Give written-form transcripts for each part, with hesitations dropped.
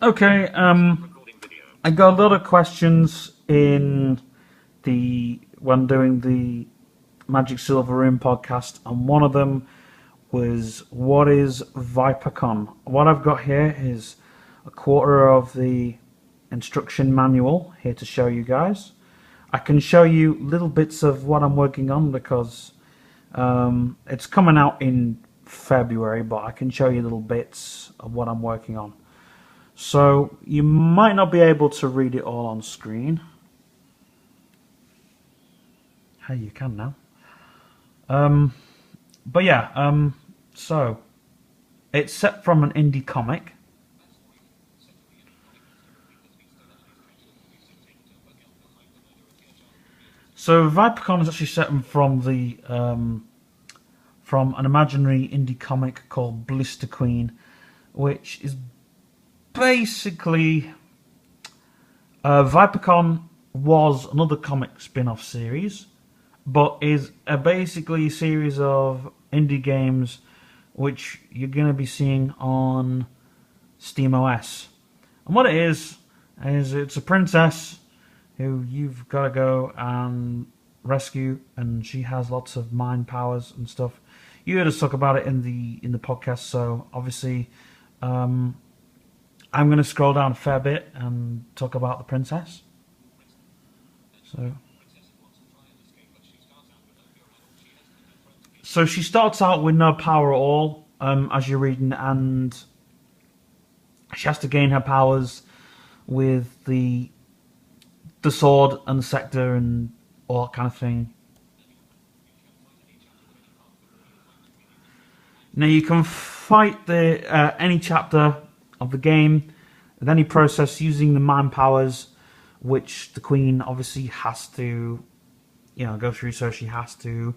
Okay, I got a lot of questions when doing the Magic Silver Room podcast, and one of them was, what is ViperCon? What I've got here is a quarter of the instruction manual here to show you guys. I can show you little bits of what I'm working on because it's coming out in February, but I can show you little bits of what I'm working on. So you might not be able to read it all on screen. Hey, you can now. But yeah, so it's set from an indie comic. So ViperCon is actually set from from an imaginary indie comic called Blister Queen, which is basically ViperCon was another comic spin-off series, but is basically a series of indie games which you're going to be seeing on SteamOS. And what it is it's a princess who you've got to go and rescue, and she has lots of mind powers and stuff. You heard us talk about it in the podcast, so obviously I'm going to scroll down a fair bit and talk about the princess. So she starts out with no power at all, as you're reading, and she has to gain her powers with the sword and the scepter and all that kind of thing. Now you can fight any chapter of the game with any process using the mind powers, which the queen obviously has to, go through. So she has to,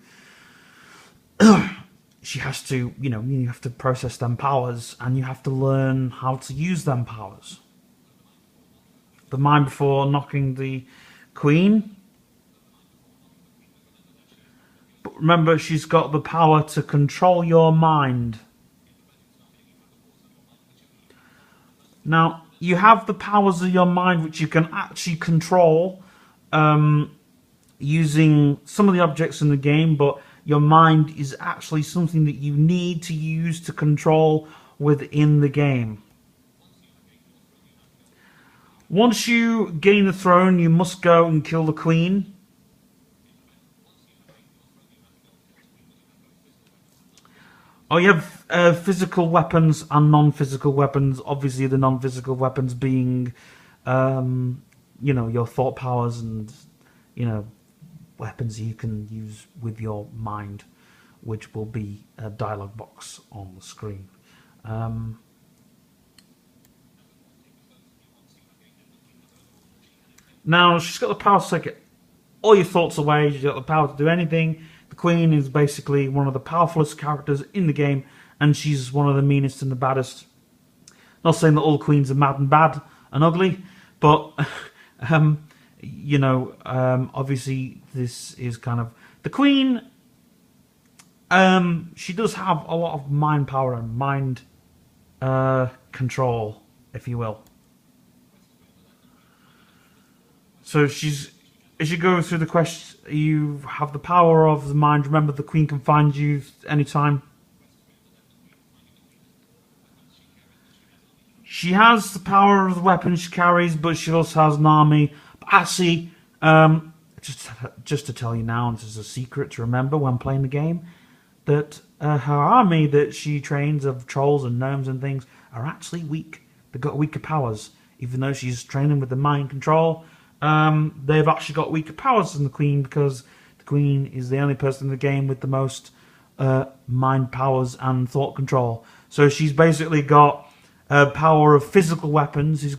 you have to process them powers, and you have to learn how to use them powers. The mind before knocking the queen. But remember, she's got the power to control your mind. Now, you have the powers of your mind which you can actually control using some of the objects in the game, but your mind is actually something that you need to use to control within the game. Once you gain the throne, you must go and kill the queen. Oh, you have physical weapons and non-physical weapons. Obviously, the non-physical weapons being, your thought powers and, weapons you can use with your mind, which will be a dialogue box on the screen. Now, she's got the power to take all your thoughts away. She's got the power to do anything. The Queen is basically one of the powerfulest characters in the game, and she's one of the meanest and the baddest. Not saying that all queens are mad and bad and ugly, but obviously this is kind of the Queen. She does have a lot of mind power and mind control, if you will. So as you go through the quest, you have the power of the mind. Remember, the Queen can find you anytime. She has the power of the weapons she carries, but she also has an army. But actually, just to tell you now, and this is a secret to remember when playing the game, that her army that she trains of trolls and gnomes and things are actually weak. They've got weaker powers, even though she's training with the mind control. They've actually got weaker powers than the Queen, because the Queen is the only person in the game with the most mind powers and thought control. So she's basically got power of physical weapons.